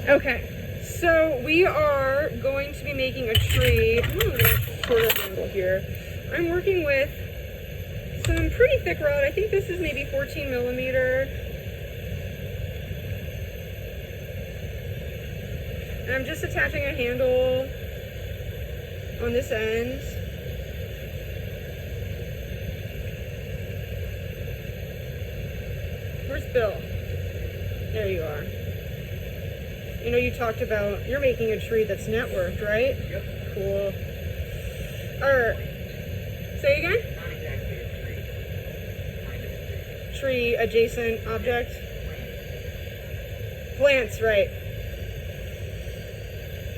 Okay, so we are going to be making a tree. I'm going to shorter handle here. I'm working with some pretty thick rod. I think this is maybe 14 millimeter. And I'm just attaching a handle on this end. Where's Bill? There you are. You know, you talked about, you're making a tree that's networked, right? Yep. Cool. Alright. Say again? Not exactly a tree. Kind of a tree. Tree adjacent object. Plants, right.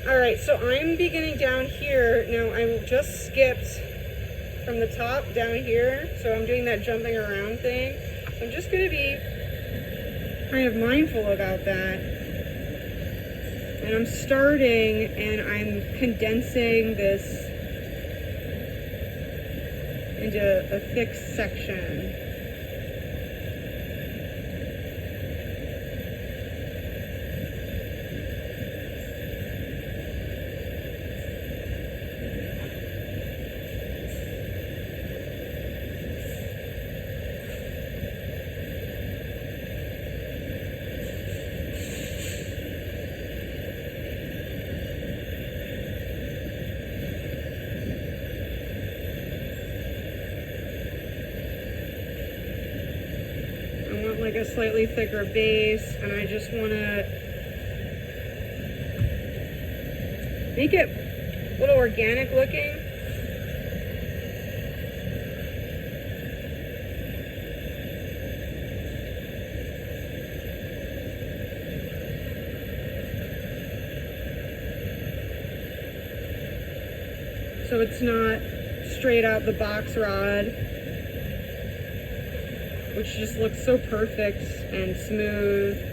Alright, so I'm beginning down here. Now I just skipped from the top down here, so I'm doing that jumping around thing. So I'm just going to be kind of mindful about that. And I'm starting and I'm condensing this into a thick section. Like a slightly thicker base, and I just want to make it a little organic looking. So it's not straight out the box rod, which just looks so perfect and smooth.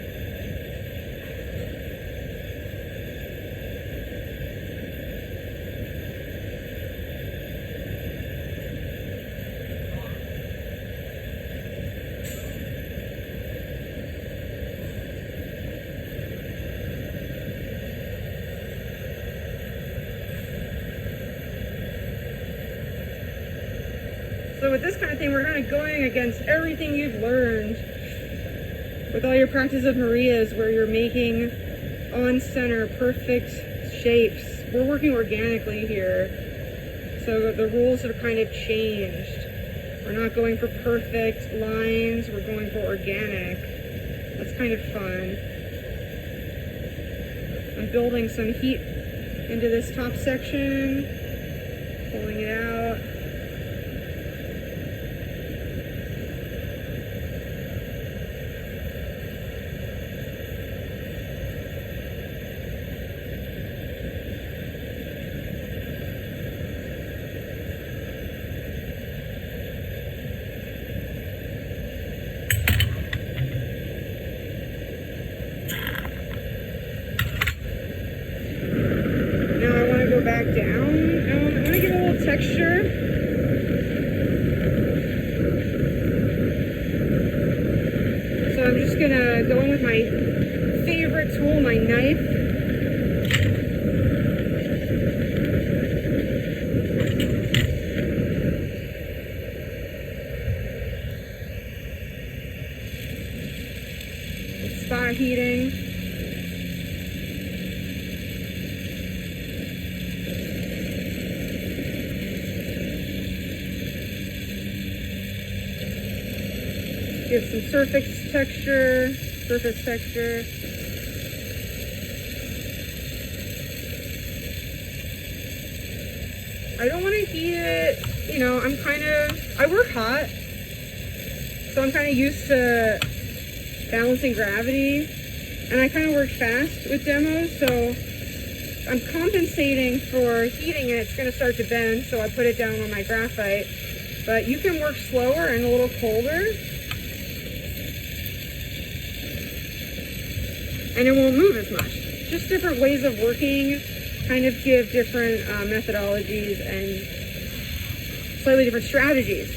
So with this kind of thing, we're kind of going against everything you've learned with all your practice of Maria's, where you're making on-center perfect shapes. We're working organically here. So the rules have kind of changed. We're not going for perfect lines, we're going for organic. That's kind of fun. I'm building some heat into this top section, pulling it out. Back down. I'm going to give a little texture. So I'm just going to go in with my favorite tool, my knife. Spot heating. Give some surface texture. I don't want to heat it, you know, I work hot, so I'm kind of used to balancing gravity, and I kind of work fast with demos, so I'm compensating for heating it. It's going to start to bend, so I put it down on my graphite, but you can work slower and a little colder. And it won't move as much. Just different ways of working kind of give different methodologies and slightly different strategies.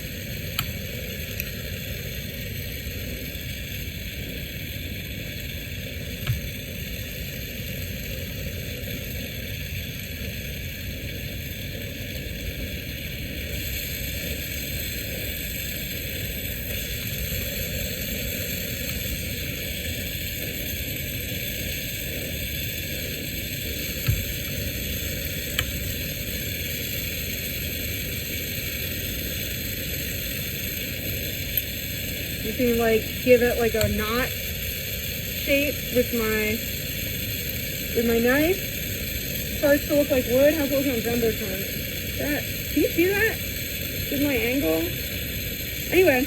can like give it like a knot shape with my knife. Starts to look like wood. How's it looking on Jumbotron? That, can you see that? With my angle? Anyway,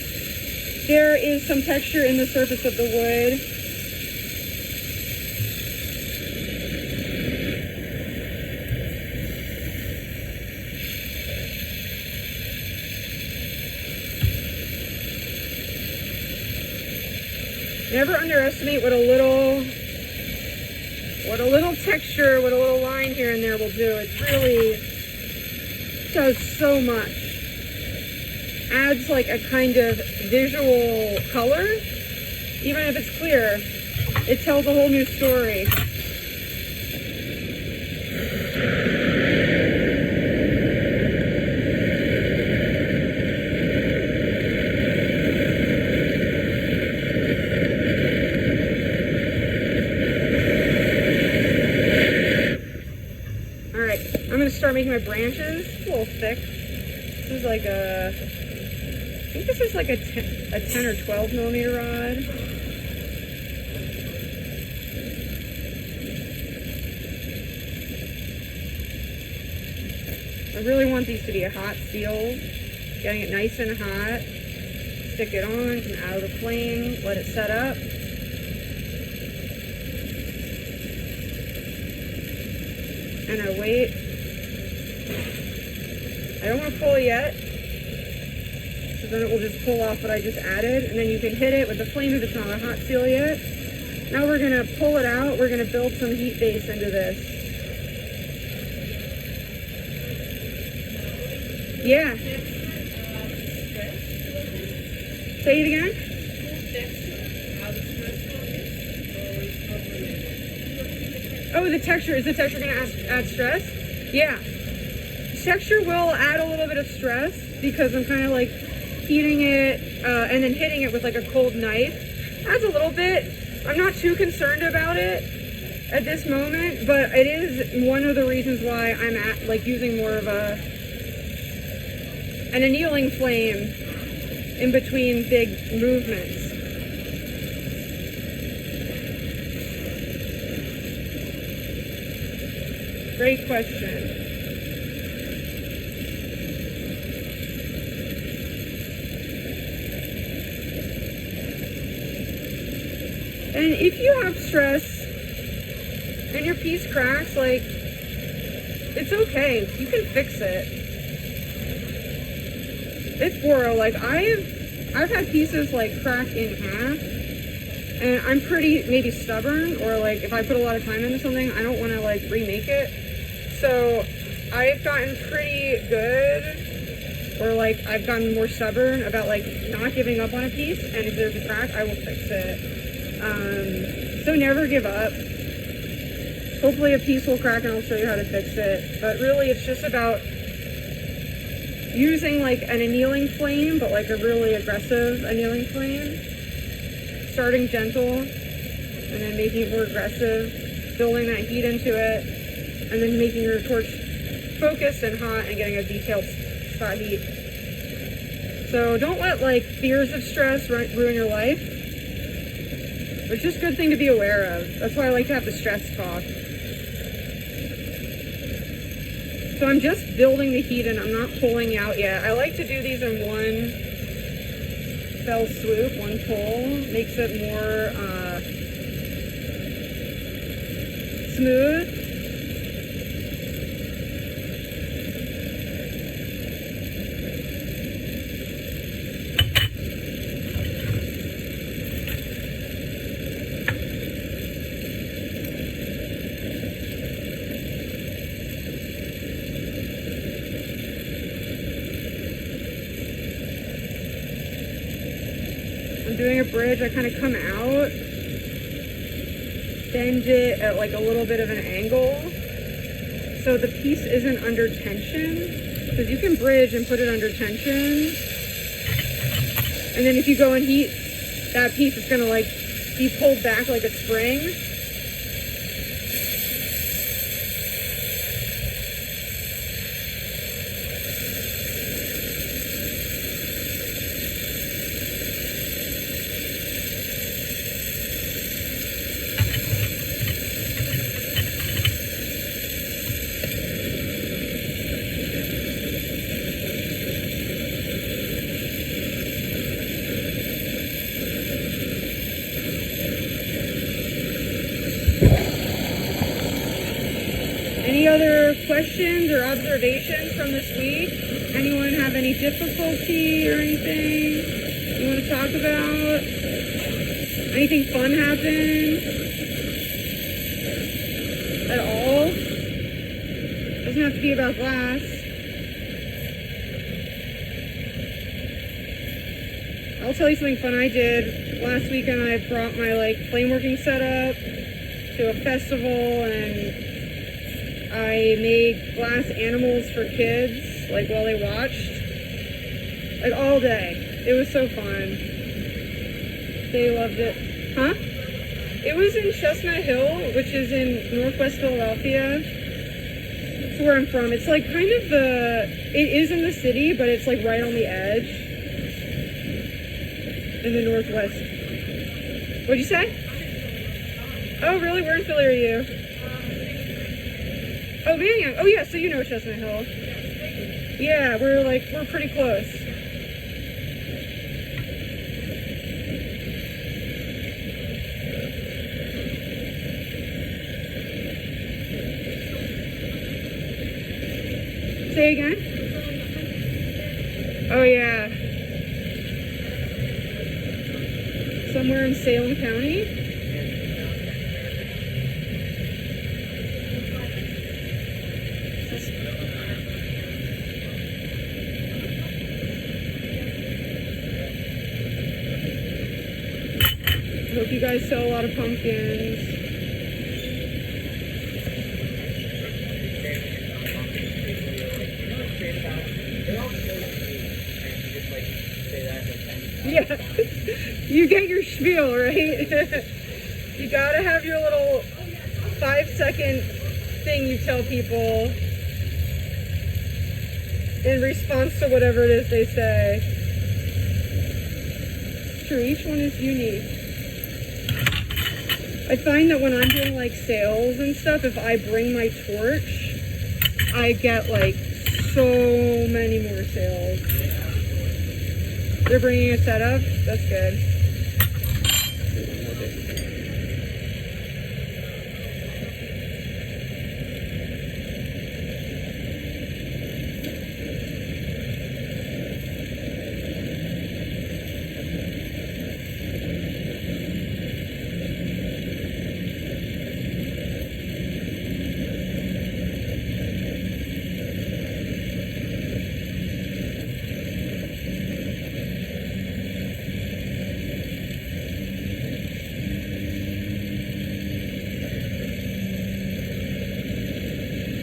there is some texture in the surface of the wood. Never underestimate what a little texture, what a little line here and there will do. It really does so much. Adds like a kind of visual color. Even if it's clear, it tells a whole new story. Start making my branches. It's a little thick. This is like a, I think this is like a 10 or 12 millimeter rod. I really want these to be a hot steel. Getting it nice and hot. Stick it on, come out of the flame, let it set up. And I wait. I don't want to pull it yet, so then it will just pull off what I just added, and then you can hit it with the flame if it's not a hot steel yet. Now we're going to pull it out. We're going to build some heat base into this. Yeah. Say it again. Oh, the texture. Is the texture going to add stress? Yeah. Texture will add a little bit of stress because I'm kind of like heating it and then hitting it with like a cold knife. Adds a little bit. I'm not too concerned about it at this moment, but it is one of the reasons why I'm like using more of an annealing flame in between big movements. Great question. And if you have stress and your piece cracks, like, it's okay. You can fix it. It's boro. Like, I've had pieces like crack in half, and I'm pretty maybe stubborn, or like if I put a lot of time into something, I don't want to like remake it. So I've gotten pretty good, or like I've gotten more stubborn about like not giving up on a piece, and if there's a crack, I will fix it. So never give up. Hopefully a piece will crack and I'll show you how to fix it. But really it's just about using like an annealing flame, but like a really aggressive annealing flame. Starting gentle and then making it more aggressive, building that heat into it, and then making your torch focused and hot and getting a detailed spot heat. So don't let like fears of stress ruin your life. It's just a good thing to be aware of. That's why I like to have the stress talk. So I'm just building the heat and I'm not pulling out yet. I like to do these in one fell swoop, one pull. Makes it more smooth. Doing a bridge, I kind of come out, bend it at like a little bit of an angle so the piece isn't under tension, because you can bridge and put it under tension, and then if you go and heat that piece, it's going to like be pulled back like a spring. Any other questions or observations from this week? Anyone have any difficulty or anything you want to talk about? Anything fun happen? At all? Doesn't have to be about glass. I'll tell you something fun I did. Last weekend I brought my flameworking setup to a festival, and I made glass animals for kids, while they watched. All day. It was so fun. They loved it. Huh? It was in Chestnut Hill, which is in northwest Philadelphia. That's where I'm from. It's it is in the city, but it's right on the edge. In the northwest. What'd you say? Oh, really? Where in Philly are you? Oh, Manning. Oh, yeah. So you know Chestnut Hill. Yeah, we're pretty close. Say again? Oh, yeah. Somewhere in Salem County? I hope you guys sell a lot of pumpkins. Yeah, you get your spiel, right? You gotta have your little 5-second thing you tell people in response to whatever it is they say. It's true, each one is unique. I find that when I'm doing sales and stuff, if I bring my torch, I get so many more sales. They're bringing a setup? That's good.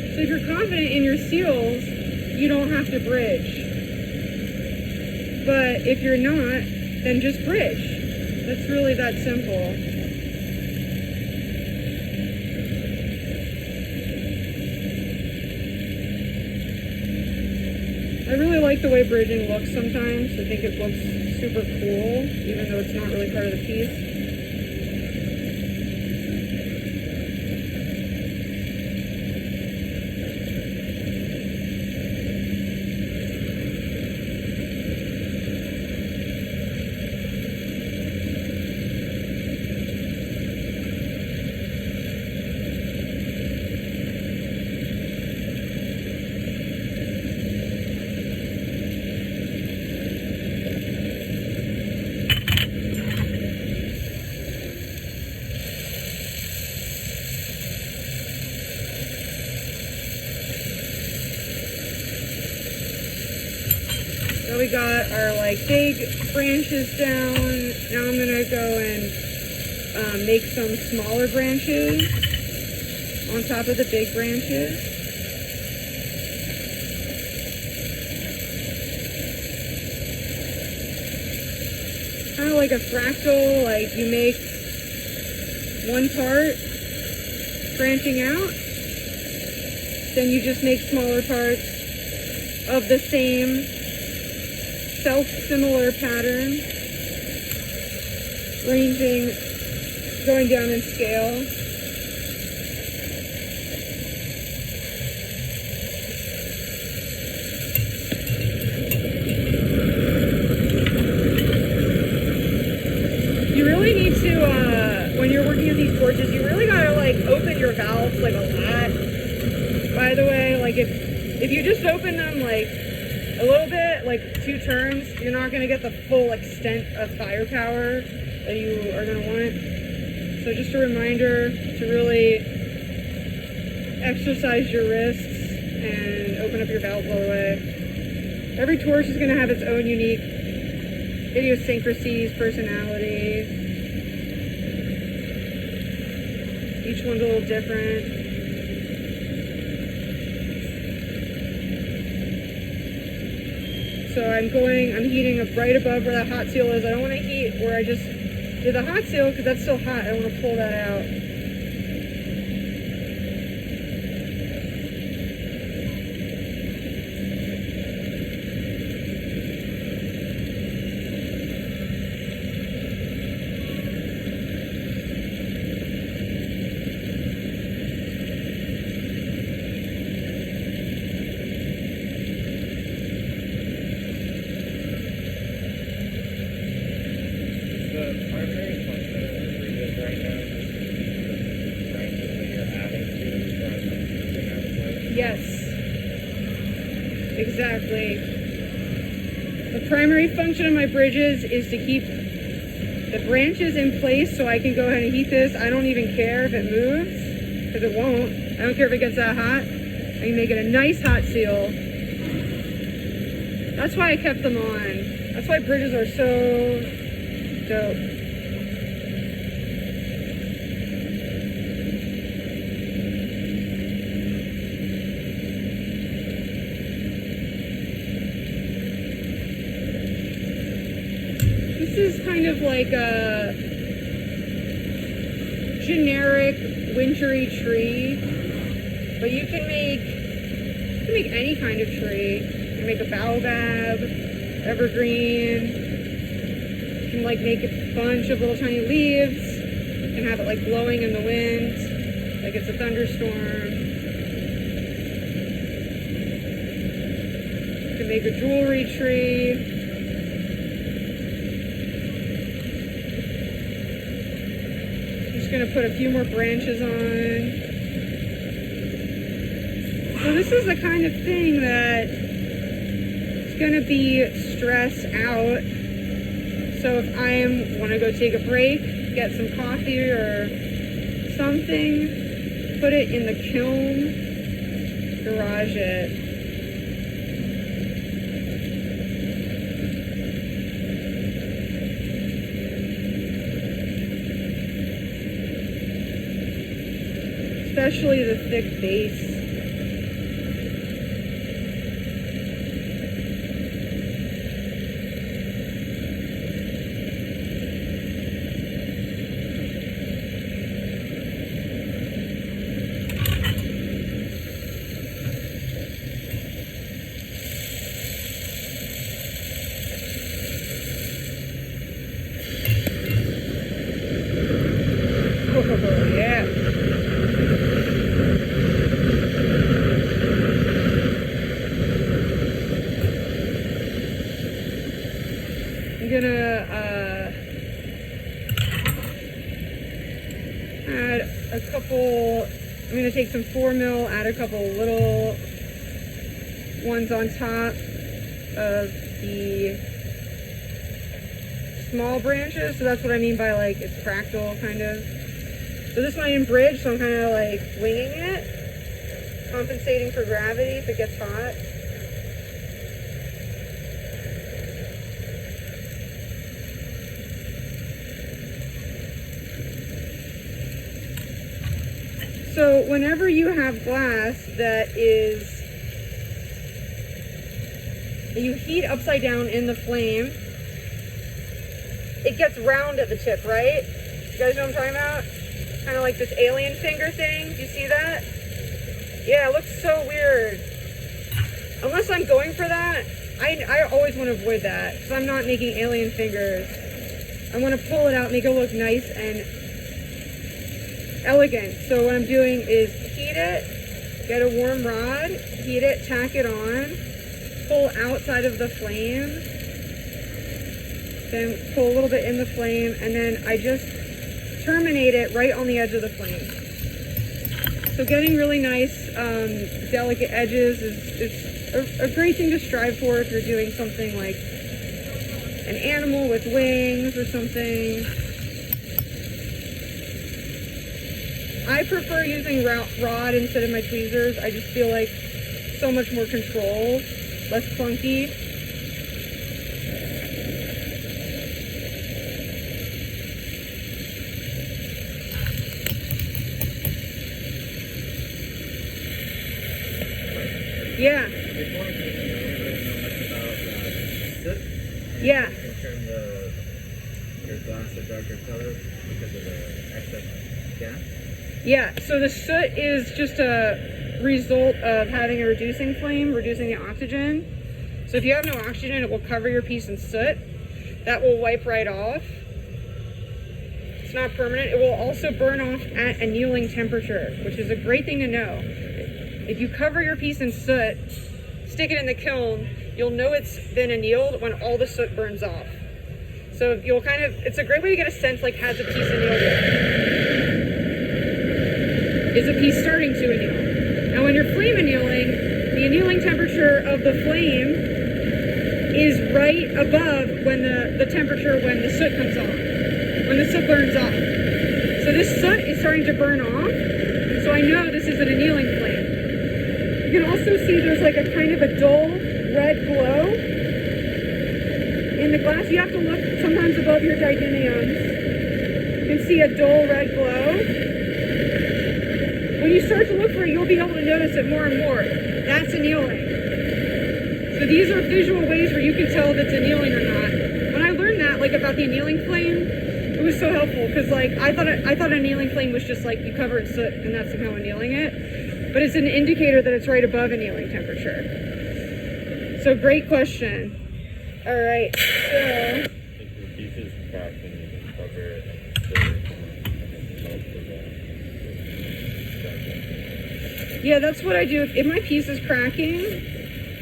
So if you're confident in your seals, you don't have to bridge. But if you're not, then just bridge. It's really that simple. I really like the way bridging looks sometimes. I think it looks super cool, even though it's not really part of the piece. So we got our big branches down. Now I'm gonna go and make some smaller branches on top of the big branches. Kind of like a fractal, you make one part branching out, then you just make smaller parts of the same similar pattern, going down in scale. You really need to, when you're working with these torches, you really gotta open your valves a lot. by the way, like if you just open them like a little bit, like 2 turns, you're not gonna get the full extent of firepower that you are gonna want. So just a reminder to really exercise your wrists and open up your valve blowaway. Every torch is gonna have its own unique idiosyncrasies, personality. Each one's a little different. So I'm heating up right above where that hot seal is. I don't want to heat where I just did the hot seal because that's still hot. I don't want to pull that out. Yes, exactly. The primary function of my bridges is to keep the branches in place so I can go ahead and heat this. I don't even care if it moves, because it won't. I don't care if it gets that hot. I can make it a nice hot seal. That's why I kept them on. That's why bridges are so dope. This is kind of like a generic wintry tree, but you can make any kind of tree. You can make a baobab, evergreen. You can like make a bunch of little tiny leaves. You can have it like blowing in the wind, like it's a thunderstorm. You can make a jewelry tree. Going to put a few more branches on. So this is the kind of thing that is going to be stressed out. So if I want to go take a break, get some coffee or something, put it in the kiln, garage it. Especially the thick base. Oh, yeah. I'm gonna add a couple, I'm gonna take some 4mm, add a couple little ones on top of the small branches. So that's what I mean by like it's fractal kind of. So this might in bridge, so I'm kind of like winging it, compensating for gravity if it gets hot. So whenever you have glass that you heat upside down in the flame, it gets round at the tip, right? You guys know what I'm talking about? Kind of like this alien finger thing. Do you see that? Yeah, it looks so weird. Unless I'm going for that, I always want to avoid that because I'm not making alien fingers. I want to pull it out, make it look nice and elegant. So what I'm doing is heat it, get a warm rod, heat it, tack it on, pull outside of the flame, then pull a little bit in the flame, and then I just terminate it right on the edge of the flame. So getting really nice, delicate edges is a great thing to strive for if you're doing something like an animal with wings or something. I prefer using rod instead of my tweezers. I just feel like so much more control, less clunky. Yeah. Before I didn't really know much about soot. Yeah. You can turn your glass a darker color because of the excess gas. Yeah, so the soot is just a result of having a reducing flame, reducing the oxygen. So if you have no oxygen, it will cover your piece in soot. That will wipe right off. It's not permanent. It will also burn off at annealing temperature, which is a great thing to know. If you cover your piece in soot, stick it in the kiln, you'll know it's been annealed when all the soot burns off. So you'll it's a great way to get a sense like, has a piece annealed yet? Is a piece starting to anneal? Now when you're flame annealing, the annealing temperature of the flame is right above when the temperature when the soot comes on, when the soot burns off. So this soot is starting to burn off, so I know this is an annealing flame. You can also see there's like a kind of a dull red glow in the glass. You have to look sometimes above your didiniums. You can see a dull red glow. When you start to look for it, you'll be able to notice it more and more. That's annealing. So these are visual ways where you can tell if it's annealing or not. When I learned that, like about the annealing flame, it was so helpful because like I thought an annealing flame was just like you cover it in soot and that's somehow annealing it. But it's an indicator that it's right above annealing temperature. So great question. All right, so. If your piece is cracked, then you can cover it and stir it. Yeah, that's what I do. If my piece is cracking,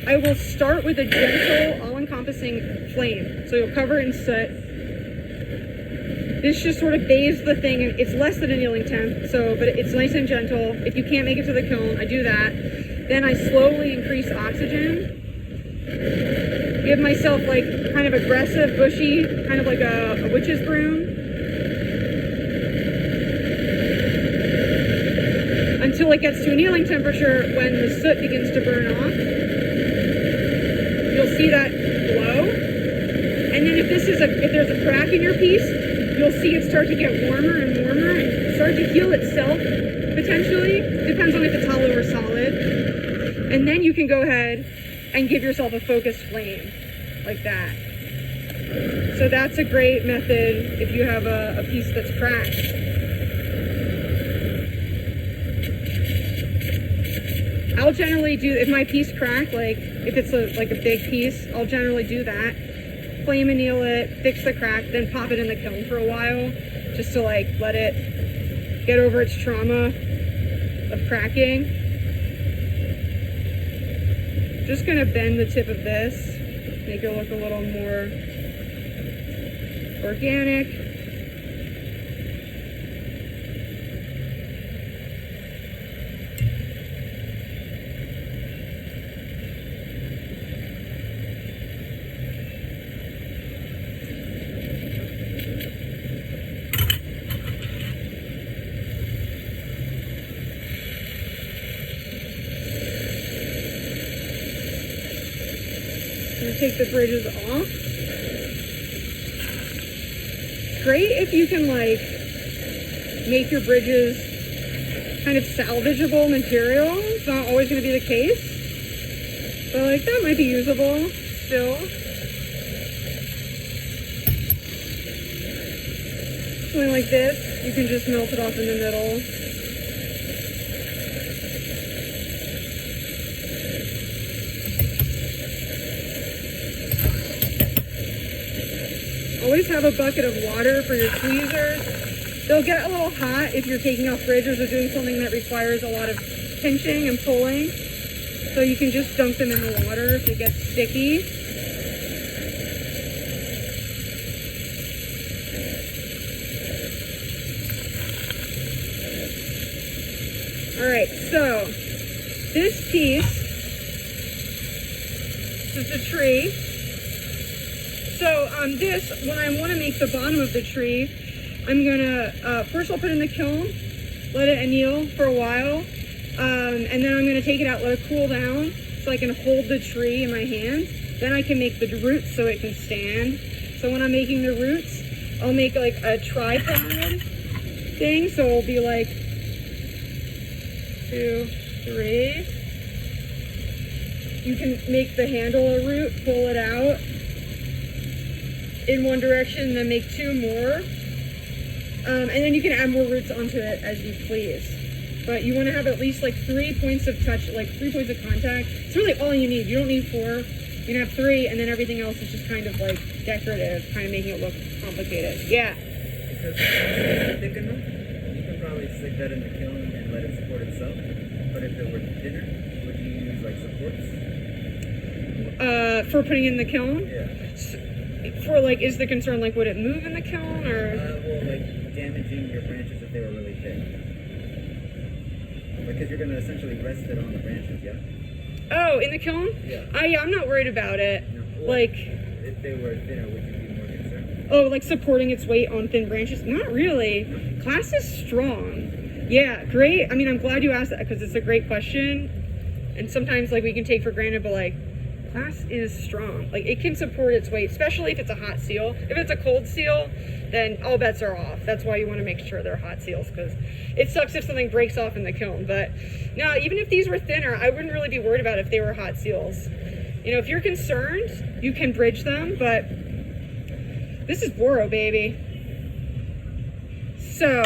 I will start with a gentle, all-encompassing flame. So you'll cover it in soot. This just sort of bathes the thing, and it's less than annealing temp, but it's nice and gentle. If you can't make it to the kiln, I do that. Then I slowly increase oxygen. Give myself like kind of aggressive, bushy, kind of like a witch's broom. Until it gets to annealing temperature when the soot begins to burn off. You'll see that glow. And then if there's a crack in your piece, you'll see it start to get warmer and warmer and start to heal itself, potentially. Depends on if it's hollow or solid. And then you can go ahead and give yourself a focused flame, like that. So that's a great method if you have a piece that's cracked. I'll generally do, if my piece cracked, like if it's like a big piece, I'll generally do that. Flame anneal it, fix the crack, then pop it in the kiln for a while, just to like let it get over its trauma of cracking. Just gonna bend the tip of this, make it look a little more organic. Take the bridges off. Great if you can like make your bridges kind of salvageable material. It's not always going to be the case, but like that might be usable still. Something like this, you can just melt it off in the middle. Always have a bucket of water for your tweezers. They'll get a little hot if you're taking off bridges or doing something that requires a lot of pinching and pulling. So you can just dunk them in the water if it gets sticky. Alright, so this piece is the tree. So this, when I want to make the bottom of the tree, I'm gonna, first I'll put it in the kiln, let it anneal for a while, and then I'm gonna take it out, let it cool down, so I can hold the tree in my hand. Then I can make the roots so it can stand. So when I'm making the roots, I'll make like a tripod thing, so it'll be like 2, 3. You can make the handle a root, pull it out in one direction, and then make 2 more. And then you can add more roots onto it as you please. But you want to have at least like 3 points of touch, like 3 points of contact. It's really all you need. You don't need 4. You can have 3, and then everything else is just kind of like decorative, kind of making it look complicated. Yeah. Because if it's thick enough, you can probably stick that in the kiln and let it support itself. But if it were thinner, would you use like supports? For putting in the kiln? Yeah. For like, is the concern like, would it move in the kiln, or? Well, like damaging your branches if they were really thick. Because you're going to essentially rest it on the branches, yeah? Oh, in the kiln? Yeah. Yeah, I'm not worried about it. No. Well, Like, if they were thinner, would you be more concerned? oh, like supporting its weight on thin branches? Not really. Class is strong. Yeah, great. I mean, I'm glad you asked that because it's a great question. And sometimes like we can take for granted, but like class is strong. Like it can support its weight, especially if it's a hot seal. If it's a cold seal, then all bets are off. That's why you want to make sure they're hot seals, because it sucks if something breaks off in the kiln. But no, even if these were thinner, I wouldn't really be worried about if they were hot seals. You know, if you're concerned, you can bridge them, but this is Boro, baby. So